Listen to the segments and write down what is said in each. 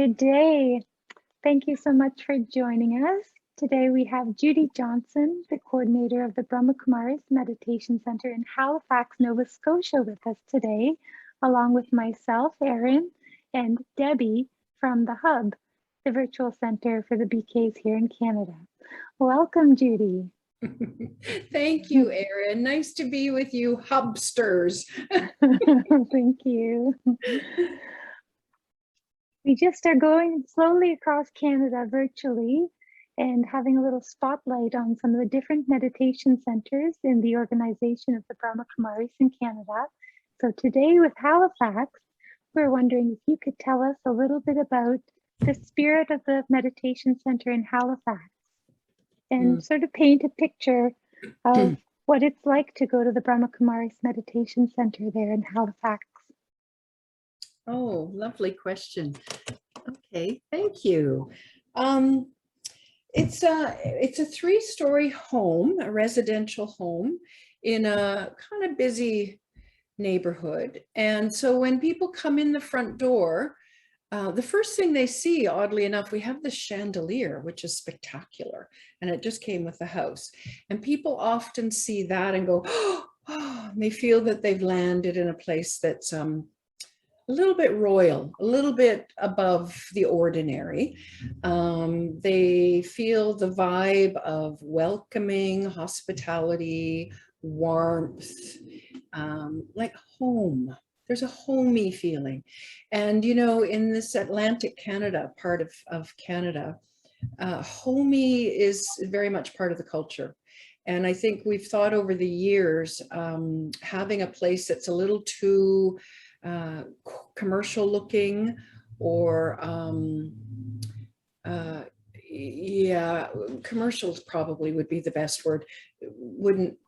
Good day. Thank you so much for joining us. Today we have Judy Johnson, the coordinator of the Brahma Kumaris Meditation Center in Halifax, Nova Scotia with us today, along with myself, Erin, and Debbie from the Hub, the virtual center for the BKs here in Canada. Welcome, Judy. Thank you, Erin. Nice to be with you, Hubsters. Thank you. We just are going slowly across Canada virtually and having a little spotlight on some of the different meditation centers in the organization of the Brahma Kumaris in Canada. So today with Halifax, we're wondering if you could tell us a little bit about the spirit of the meditation center in Halifax and sort of paint a picture of what it's like to go to the Brahma Kumaris Meditation Center there in Halifax. Oh, lovely question. Okay, thank you. It's a three-story home, a residential home in a kind of busy neighborhood. And so when people come in the front door, the first thing they see, oddly enough, we have this chandelier, which is spectacular, and it just came with the house. And people often see that and go, oh, and they feel that they've landed in a place that's a little bit royal, a little bit above the ordinary. They feel the vibe of welcoming, hospitality, warmth, like home. There's a homey feeling. And, you know, in this Atlantic Canada, part of Canada, homey is very much part of the culture. And I think we've thought over the years, having a place that's a little too commercial looking or yeah, commercials probably would be the best word,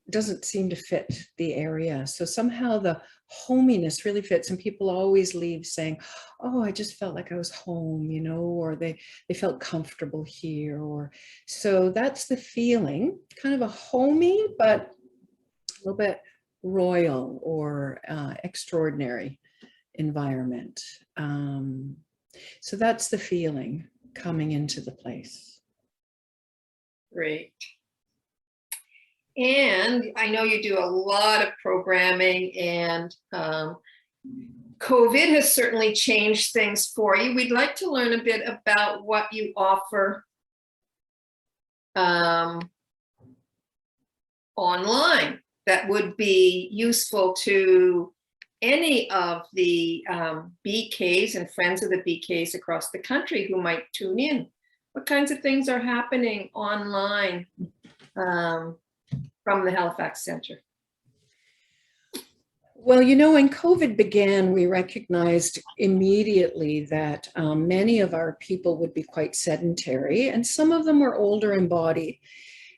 doesn't seem to fit the area. So somehow the hominess really fits, and people always leave saying, oh, I just felt like I was home, you know, or they felt comfortable here. Or so that's the feeling, kind of a homey but a little bit royal or extraordinary environment. So that's the feeling coming into the place. Great. And I know you do a lot of programming, and COVID has certainly changed things for you. We'd like to learn a bit about what you offer online that would be useful to any of the BKs and friends of the BKs across the country who might tune in. What kinds of things are happening online from the Halifax Center? Well, you know, when COVID began, we recognized immediately that many of our people would be quite sedentary, and some of them were older in body.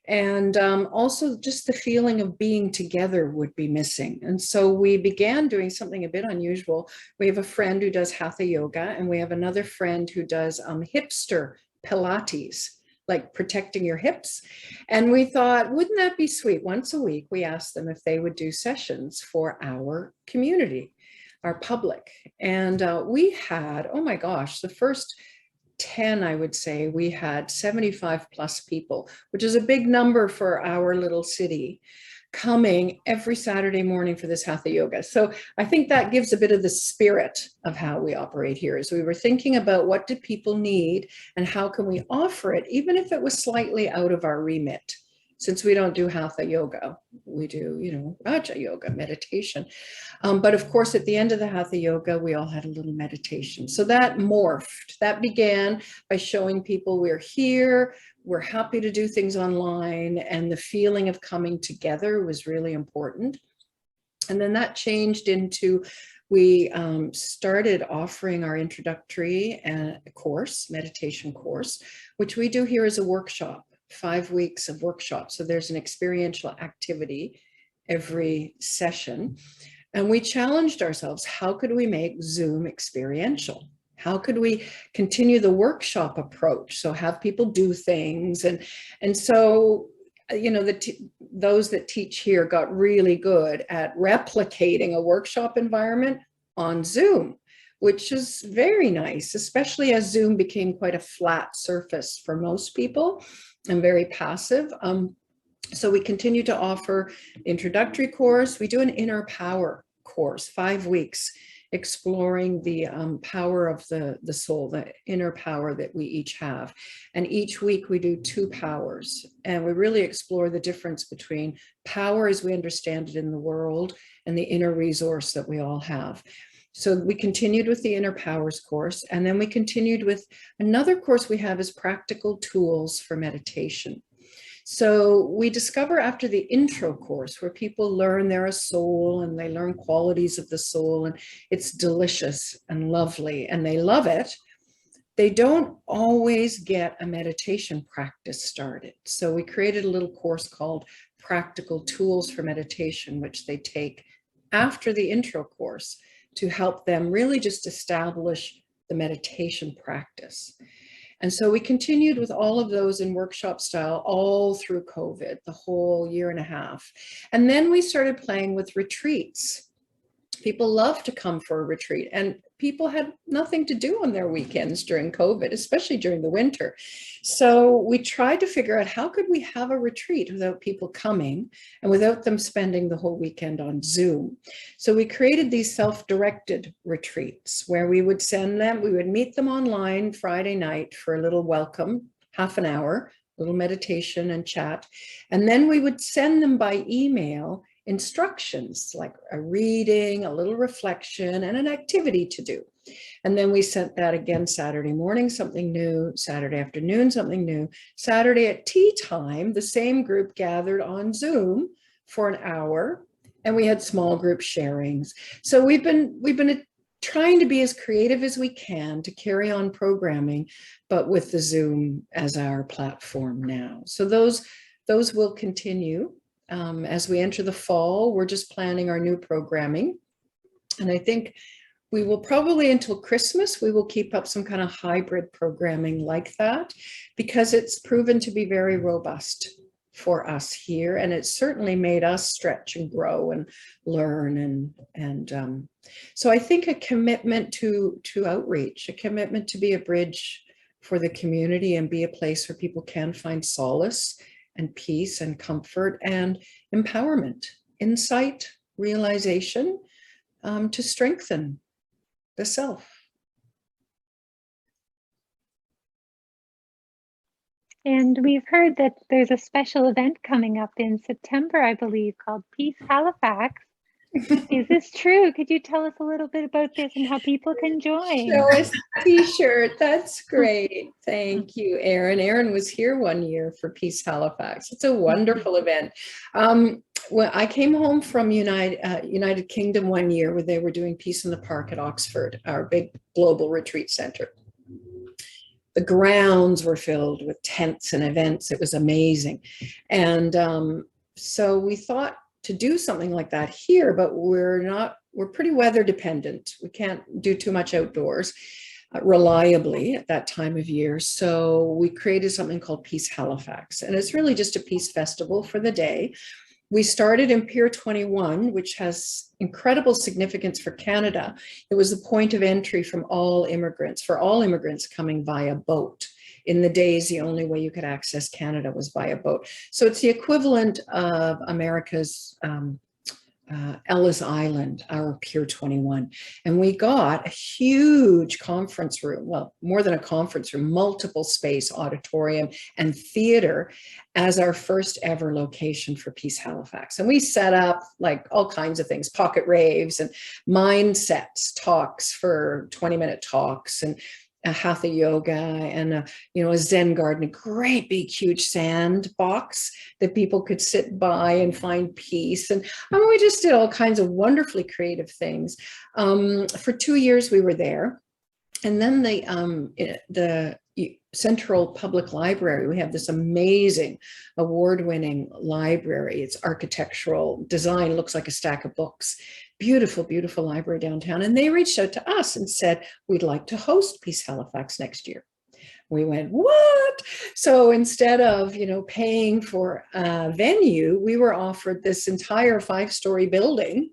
And also just the feeling of being together would be missing. And so we began doing something a bit unusual. We have a friend who does Hatha Yoga, and we have another friend who does hipster Pilates, like protecting your hips. And we thought, wouldn't that be sweet? Once a week, we asked them if they would do sessions for our community, our public. And we had, oh my gosh, the first 10, I would say, we had 75 plus people, which is a big number for our little city, coming every Saturday morning for this Hatha Yoga. So I think that gives a bit of the spirit of how we operate here. As we were thinking about what do people need and how can we offer it, even if it was slightly out of our remit. Since we don't do Hatha Yoga, we do, you know, Raja Yoga, meditation. But of course, at the end of the Hatha Yoga, we all had a little meditation. So that morphed. That began by showing people we're here, we're happy to do things online, and the feeling of coming together was really important. And then that changed into, we started offering our introductory course, meditation course, which we do here as a workshop. 5 weeks of workshops. So there's an experiential activity every session. And we challenged ourselves, how could we make Zoom experiential? How could we continue the workshop approach? So have people do things. And so, you know, those that teach here got really good at replicating a workshop environment on Zoom, which is very nice, especially as Zoom became quite a flat surface for most people and very passive. So we continue to offer introductory course. We do an inner power course, 5 weeks, exploring the power of the soul, the inner power that we each have. And each week we do 2 powers, and we really explore the difference between power as we understand it in the world and the inner resource that we all have. So we continued with the inner powers course, and then we continued with another course we have is practical tools for meditation. So we discover after the intro course where people learn they're a soul and they learn qualities of the soul, and it's delicious and lovely and they love it, they don't always get a meditation practice started. So we created a little course called Practical Tools for Meditation, which they take after the intro course to help them really just establish the meditation practice. And so we continued with all of those in workshop style all through COVID, the whole year and a half. And then we started playing with retreats. People love to come for a retreat, and people had nothing to do on their weekends during COVID, especially during the winter. So we tried to figure out how could we have a retreat without people coming and without them spending the whole weekend on Zoom. So we created these self-directed retreats where we would send them, we would meet them online Friday night for a little welcome, half an hour, little meditation and chat. And then we would send them by email instructions like a reading, a little reflection, and an activity to do. And then we sent that again Saturday morning, something new, Saturday afternoon, something new. Saturday at tea time, the same group gathered on Zoom for an hour, and we had small group sharings. So we've been trying to be as creative as we can to carry on programming, but with the Zoom as our platform now. So those will continue. As we enter the fall, we're just planning our new programming. And I think we will probably until Christmas, we will keep up some kind of hybrid programming like that, because it's proven to be very robust for us here. And it's certainly made us stretch and grow and learn. And so I think a commitment to outreach, a commitment to be a bridge for the community and be a place where people can find solace and peace and comfort and empowerment, insight, realization, to strengthen the self. And we've heard that there's a special event coming up in September, I believe, called Peace Halifax. Is this true? Could you tell us a little bit about this and how people can join? Show us a t-shirt. That's great. Thank you, Erin. Erin was here one year for Peace Halifax. It's a wonderful event. Well, I came home from United Kingdom one year where they were doing Peace in the Park at Oxford, our big global retreat center. The grounds were filled with tents and events. It was amazing. And so we thought to do something like that here, but we're pretty weather dependent. We can't do too much outdoors reliably at that time of year. So we created something called Peace Halifax. And it's really just a peace festival for the day. We started in Pier 21, which has incredible significance for Canada. It was the point of entry from all immigrants, for all immigrants coming via boat. In the days, the only way you could access Canada was by a boat. So it's the equivalent of America's Ellis Island, our Pier 21. And we got a huge conference room, well, more than a conference room, multiple space auditorium and theater as our first ever location for Peace Halifax. And we set up like all kinds of things, pocket raves and mindsets talks for 20-minute talks, and a hatha yoga and a Zen garden, a great big huge sand box that people could sit by and find peace. And we just did all kinds of wonderfully creative things. For 2 years we were there. And then the Central Public Library, we have this amazing award-winning library. It's architectural design, looks like a stack of books. Beautiful, beautiful library downtown. And they reached out to us and said, we'd like to host Peace Halifax next year. We went, what? So instead of, paying for a venue, we were offered this entire 5-story building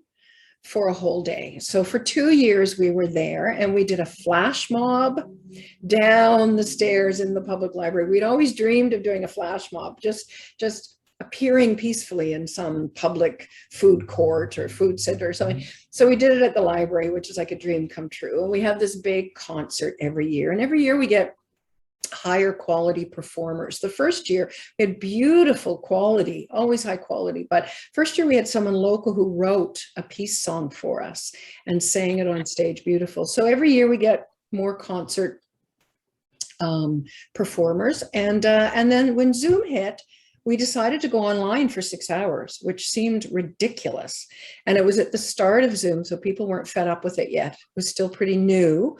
for a whole day. So for 2 years we were there, and we did a flash mob down the stairs in the public library. We'd always dreamed of doing a flash mob, just appearing peacefully in some public food court or food center or something. So we did it at the library, which is like a dream come true. And we have this big concert every year, and every year we get higher quality performers. The first year we had beautiful quality, always high quality, but first year we had someone local who wrote a peace song for us and sang it on stage. Beautiful. So every year we get more concert performers, and then when Zoom hit, we decided to go online for 6 hours, which seemed ridiculous. And it was at the start of Zoom, so people weren't fed up with it yet. It was still pretty new.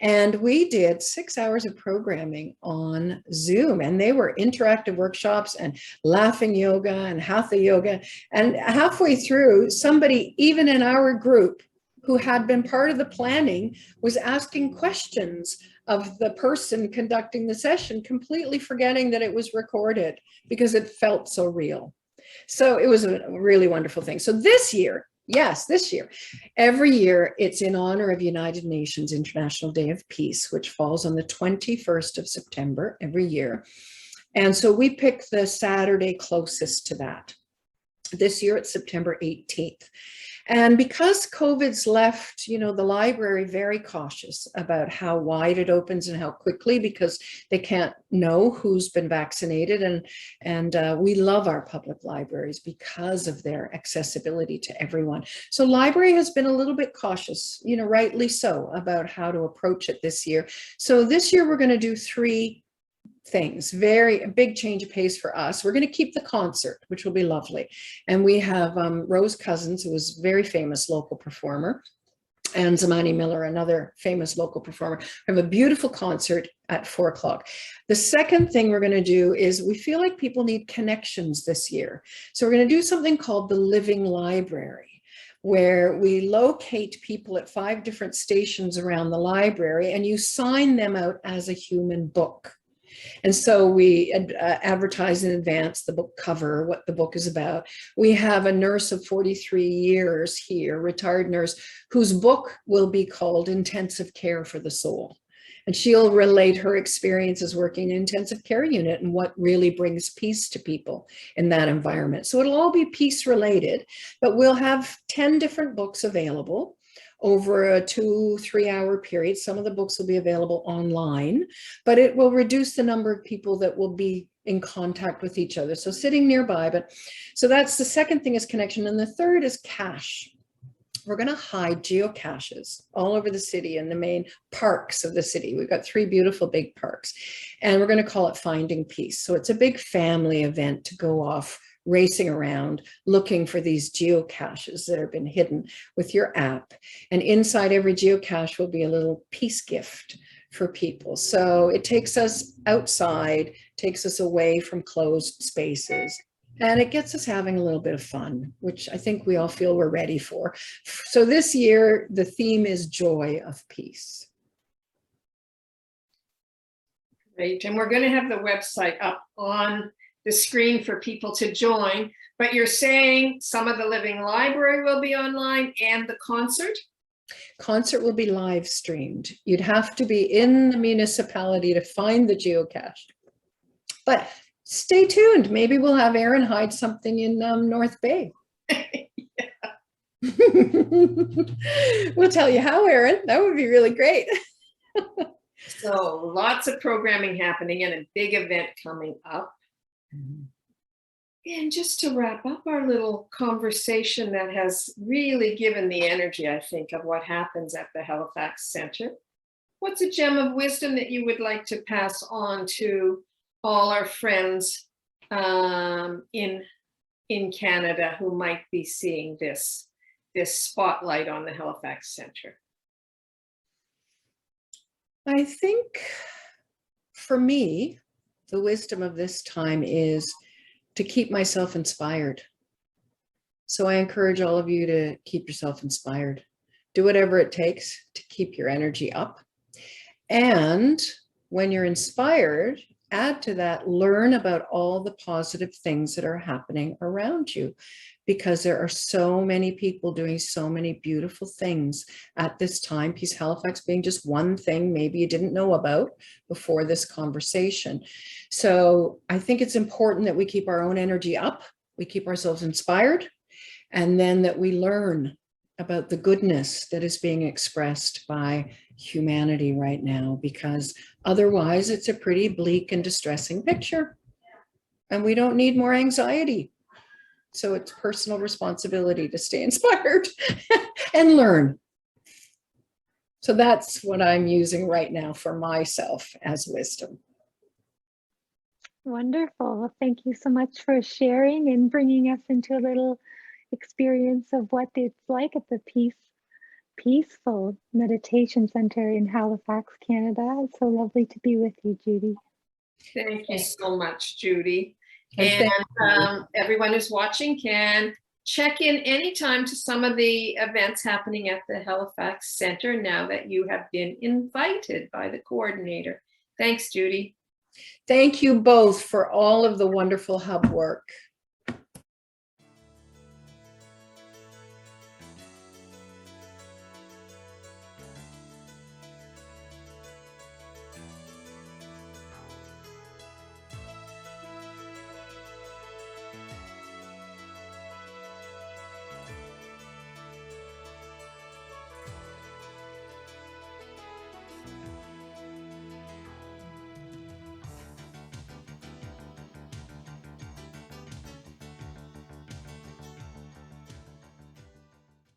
And we did 6 hours of programming on Zoom, and they were interactive workshops and laughing yoga and hatha yoga. And halfway through, somebody, even in our group, who had been part of the planning, was asking questions of the person conducting the session, completely forgetting that it was recorded because it felt so real. So it was a really wonderful thing. So this year, yes, this year, every year it's in honor of United Nations International Day of Peace, which falls on the 21st of September every year. And so we picked the Saturday closest to that. This year it's September 18th. And because COVID's left, the library very cautious about how wide it opens and how quickly, because they can't know who's been vaccinated. And we love our public libraries because of their accessibility to everyone. So library has been a little bit cautious, rightly so, about how to approach it this year. So this year we're going to do 3 things. A big change of pace for us. We're going to keep the concert, which will be lovely. And we have Rose Cousins, who was a very famous local performer, and Zamani Miller, another famous local performer. We have a beautiful concert at 4 o'clock. The second thing we're going to do is we feel like people need connections this year. So we're going to do something called the Living Library, where we locate people at 5 different stations around the library, and you sign them out as a human book. And so we advertise in advance the book cover, what the book is about. We have a nurse of 43 years here, retired nurse, whose book will be called Intensive Care for the Soul. And she'll relate her experiences working in an intensive care unit and what really brings peace to people in that environment. So it'll all be peace related, but we'll have 10 different books available over a 2-3 hour period. Some of the books will be available online, but it will reduce the number of people that will be in contact with each other. So sitting nearby, so that's the second thing, is connection. And the third is cache. We're going to hide geocaches all over the city in the main parks of the city. We've got 3 beautiful big parks, and we're going to call it Finding Peace. So it's a big family event to go off racing around looking for these geocaches that have been hidden with your app. And inside every geocache will be a little peace gift for people. So it takes us outside, takes us away from closed spaces, and it gets us having a little bit of fun, which I think we all feel we're ready for. So this year, the theme is Joy of Peace. Great. And we're going to have the website up on the screen for people to join, but you're saying some of the Living Library will be online and the concert? Concert will be live streamed. You'd have to be in the municipality to find the geocache. But stay tuned. Maybe we'll have Erin hide something in North Bay. We'll tell you how, Erin. That would be really great. So lots of programming happening and a big event coming up. And just to wrap up our little conversation that has really given the energy, I think, of what happens at the Halifax Center, what's a gem of wisdom that you would like to pass on to all our friends in Canada who might be seeing this spotlight on the Halifax Center? I think for me, the wisdom of this time is to keep myself inspired. So I encourage all of you to keep yourself inspired. Do whatever it takes to keep your energy up. And when you're inspired, add to that, learn about all the positive things that are happening around you, because there are so many people doing so many beautiful things at this time. Peace Halifax being just one thing maybe you didn't know about before this conversation. So I think it's important that we keep our own energy up, we keep ourselves inspired, and then that we learn about the goodness that is being expressed by humanity right now, because otherwise it's a pretty bleak and distressing picture, and we don't need more anxiety. So it's personal responsibility to stay inspired and learn. So that's what I'm using right now for myself as wisdom. Wonderful. Well, thank you so much for sharing and bringing us into a little experience of what it's like at the Peaceful Meditation Center in Halifax, Canada. It's so lovely to be with you, Judy. Thank you so much, Judy. And Everyone who's watching can check in anytime to some of the events happening at the Halifax Center now that you have been invited by the coordinator. Thanks, Judy. thank you both for all of the wonderful hub work.